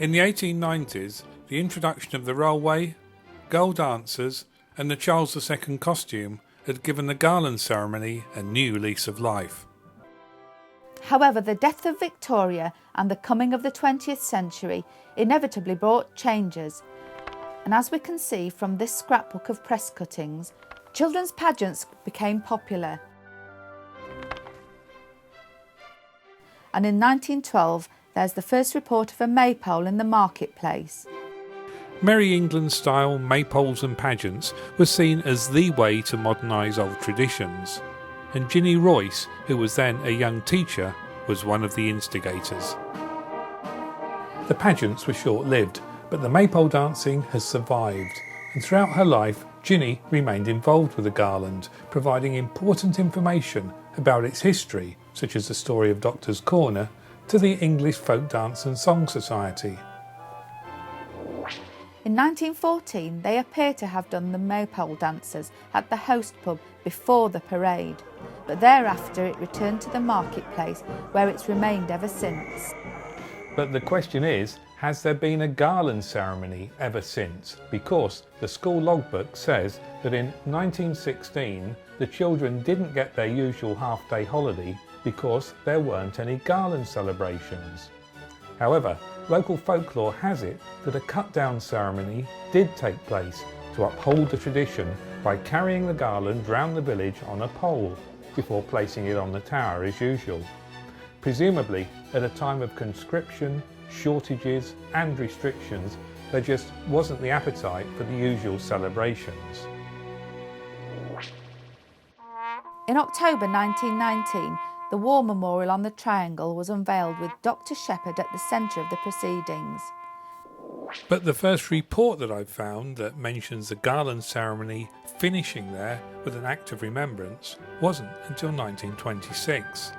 In the 1890s, the introduction of the railway, girl dancers and the Charles II costume had given the Garland ceremony a new lease of life. However, the death of Victoria and the coming of the 20th century inevitably brought changes. And as we can see from this scrapbook of press cuttings, children's pageants became popular. And in 1912, there's the first report of a maypole in the marketplace. Merry England-style maypoles and pageants were seen as the way to modernise old traditions, and Ginny Royce, who was then a young teacher, was one of the instigators. The pageants were short-lived, but the maypole dancing has survived, and throughout her life, Ginny remained involved with the Garland, providing important information about its history, such as the story of Doctor's Corner, to the English Folk Dance and Song Society. In 1914, they appear to have done the maypole dances at the host pub before the parade, but thereafter it returned to the marketplace, where it's remained ever since. But the question is, has there been a Garland ceremony ever since? Because the school logbook says that in 1916 the children didn't get their usual half-day holiday because there weren't any Garland celebrations. However, local folklore has it that a cut-down ceremony did take place to uphold the tradition by carrying the garland round the village on a pole before placing it on the tower as usual. Presumably, at a time of conscription, shortages and restrictions, there just wasn't the appetite for the usual celebrations. In October 1919, the War Memorial on the Triangle was unveiled with Dr. Shepherd at the centre of the proceedings. But the first report that I've found that mentions the Garland ceremony finishing there with an act of remembrance wasn't until 1926.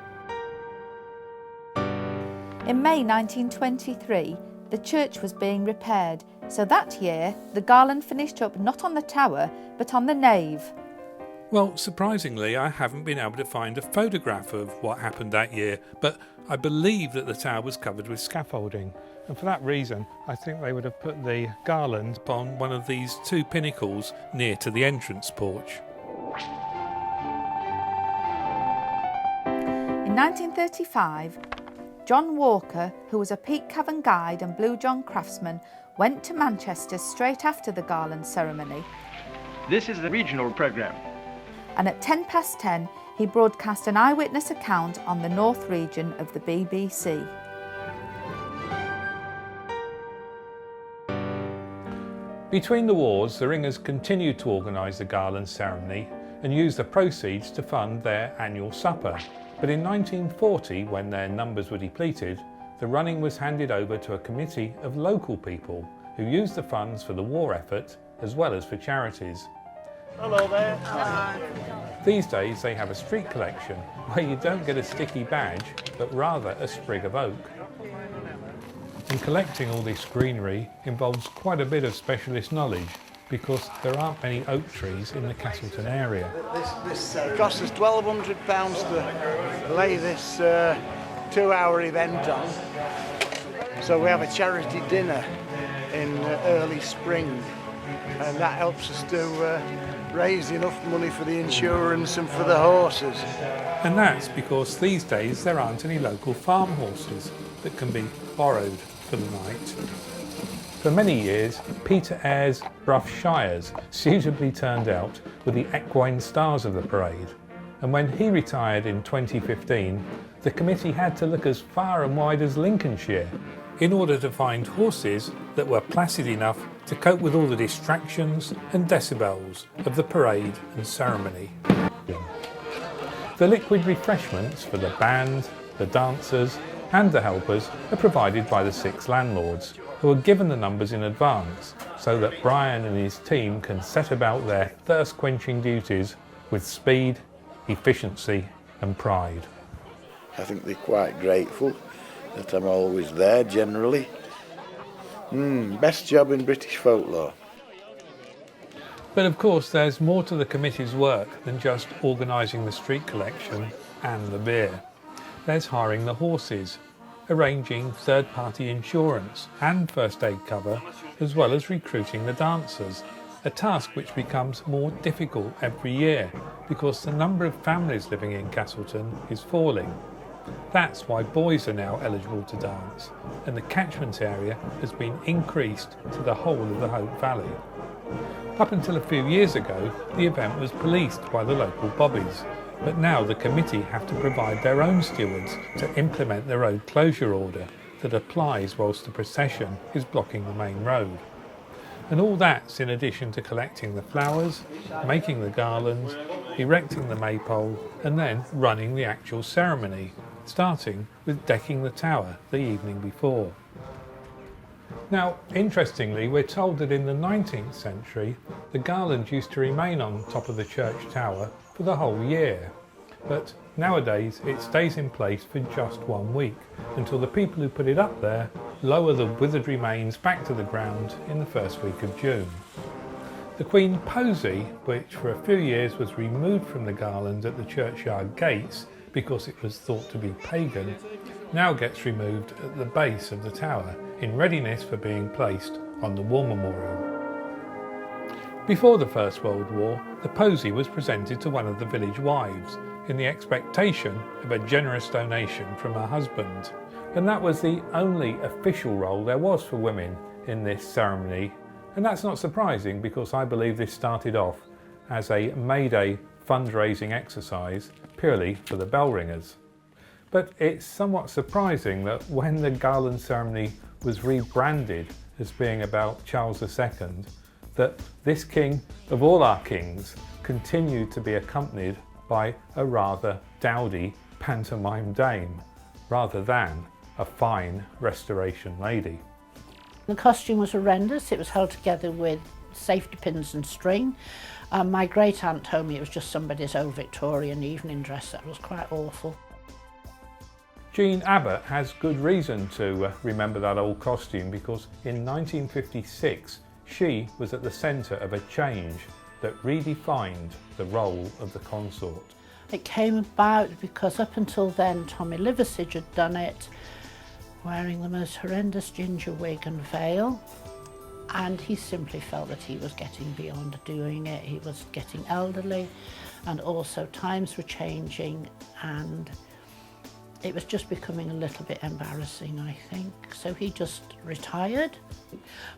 In May 1923, the church was being repaired, so that year the Garland finished up not on the tower but on the nave. Well, surprisingly, I haven't been able to find a photograph of what happened that year, but I believe that the tower was covered with scaffolding. And for that reason, I think they would have put the garland upon one of these two pinnacles near to the entrance porch. In 1935, John Walker, who was a Peak Cavern guide and Blue John craftsman, went to Manchester straight after the Garland ceremony. This is the regional programme. And at 10:10, he broadcast an eyewitness account on the North region of the BBC. Between the wars, the Ringers continued to organise the Garland ceremony and use the proceeds to fund their annual supper. But in 1940, when their numbers were depleted, the running was handed over to a committee of local people who used the funds for the war effort as well as for charities. Hello there. These days they have a street collection where you don't get a sticky badge but rather a sprig of oak. And collecting all this greenery involves quite a bit of specialist knowledge because there aren't many oak trees in the Castleton area. This cost us £1,200 to lay this 2-hour event on. So we have a charity dinner in early spring, and that helps us to raise enough money for the insurance and for the horses. And that's because these days there aren't any local farm horses that can be borrowed for the night. For many years, Peter Eyre's Brough Shires suitably turned out with the equine stars of the parade. And when he retired in 2015, the committee had to look as far and wide as Lincolnshire in order to find horses that were placid enough to cope with all the distractions and decibels of the parade and ceremony. The liquid refreshments for the band, the dancers and the helpers are provided by the 6 landlords, who are given the numbers in advance so that Brian and his team can set about their thirst-quenching duties with speed, efficiency and pride. I think they're quite grateful that I'm always there generally. Best job in British folklore. But of course there's more to the committee's work than just organising the street collection and the beer. There's hiring the horses, arranging third-party insurance and first aid cover, as well as recruiting the dancers, a task which becomes more difficult every year because the number of families living in Castleton is falling. That's why boys are now eligible to dance, and the catchment area has been increased to the whole of the Hope Valley. Up until a few years ago, the event was policed by the local bobbies, but now the committee have to provide their own stewards to implement the road closure order that applies whilst the procession is blocking the main road. And all that's in addition to collecting the flowers, making the garlands, erecting the maypole, and then running the actual ceremony, starting with decking the tower the evening before. Now, interestingly, we're told that in the 19th century, the garland used to remain on top of the church tower for the whole year. But nowadays, it stays in place for just 1 week, until the people who put it up there lower the withered remains back to the ground in the first week of June. The Queen Posy, which for a few years was removed from the garland at the churchyard gates because it was thought to be pagan, now gets removed at the base of the tower in readiness for being placed on the War Memorial. Before the First World War, the posy was presented to one of the village wives in the expectation of a generous donation from her husband, and that was the only official role there was for women in this ceremony. And that's not surprising because I believe this started off as a May Day fundraising exercise purely for the bell ringers. But it's somewhat surprising that when the garland ceremony was rebranded as being about Charles II, that this king of all our kings continued to be accompanied by a rather dowdy pantomime dame, rather than a fine restoration lady. The costume was horrendous. It was held together with safety pins and string. My great aunt told me it was just somebody's old Victorian evening dress. That was quite awful. Jean Abbott has good reason to remember that old costume because in 1956 she was at the centre of a change that redefined the role of the consort. It came about because up until then Tommy Liversidge had done it wearing the most horrendous ginger wig and veil, and he simply felt that he was getting beyond doing it. He was getting elderly, and also times were changing, and it was just becoming a little bit embarrassing, I think. So he just retired.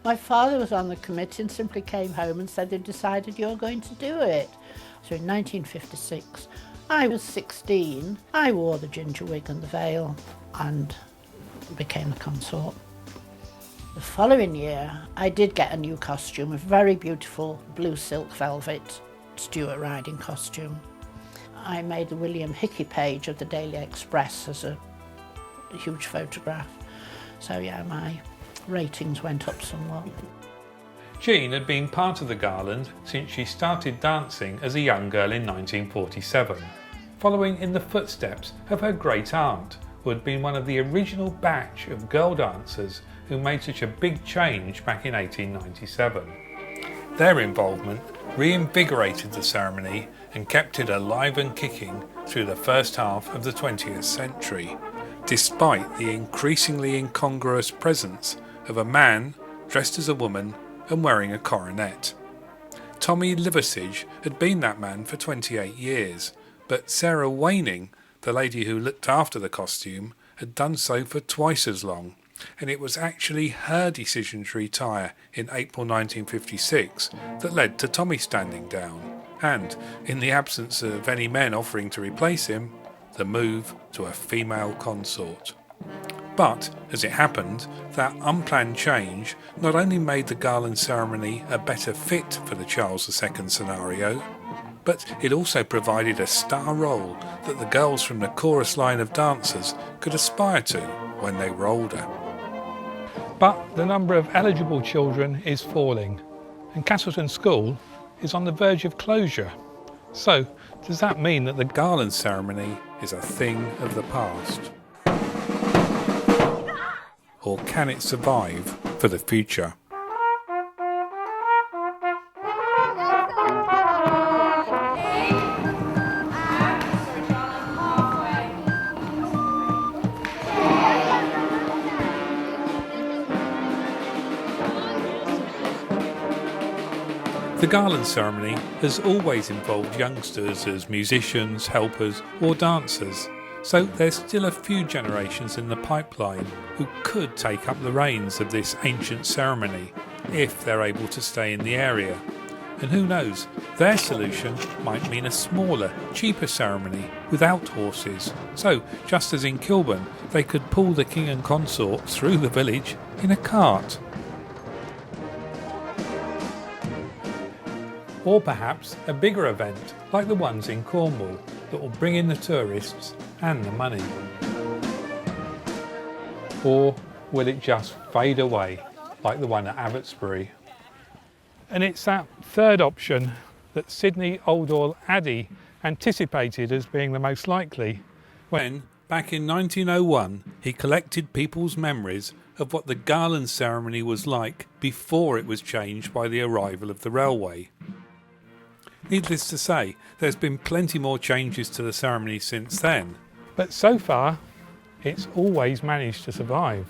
My father was on the committee and simply came home and said, they've decided you're going to do it. So in 1956, I was 16. I wore the ginger wig and the veil and became the consort. The following year, I did get a new costume, a very beautiful blue silk velvet Stuart riding costume. I made the William Hickey page of the Daily Express as a huge photograph. So yeah, my ratings went up somewhat. Jean had been part of the garland since she started dancing as a young girl in 1947, following in the footsteps of her great aunt, who had been one of the original batch of girl dancers who made such a big change back in 1897. Their involvement reinvigorated the ceremony and kept it alive and kicking through the first half of the 20th century, despite the increasingly incongruous presence of a man dressed as a woman and wearing a coronet. Tommy Liversidge had been that man for 28 years, but Sarah Waning, the lady who looked after the costume, had done so for twice as long, and it was actually her decision to retire in April 1956 that led to Tommy standing down, and, in the absence of any men offering to replace him, the move to a female consort. But, as it happened, that unplanned change not only made the garland ceremony a better fit for the Charles II scenario, but it also provided a star role that the girls from the chorus line of dancers could aspire to when they were older. But the number of eligible children is falling, and Castleton School is on the verge of closure. So, does that mean that the garland ceremony is a thing of the past? Or can it survive for the future? The Garland ceremony has always involved youngsters as musicians, helpers or dancers, so there's still a few generations in the pipeline who could take up the reins of this ancient ceremony if they're able to stay in the area. And who knows, their solution might mean a smaller, cheaper ceremony without horses. So, just as in Kilburn, they could pull the king and consort through the village in a cart. Or perhaps a bigger event, like the ones in Cornwall, that will bring in the tourists and the money. Or will it just fade away, like the one at Abbotsbury? And it's that third option that Sidney Oldall Addy anticipated as being the most likely when, back in 1901, he collected people's memories of what the Garland ceremony was like before it was changed by the arrival of the railway. Needless to say, there's been plenty more changes to the ceremony since then, but so far it's always managed to survive.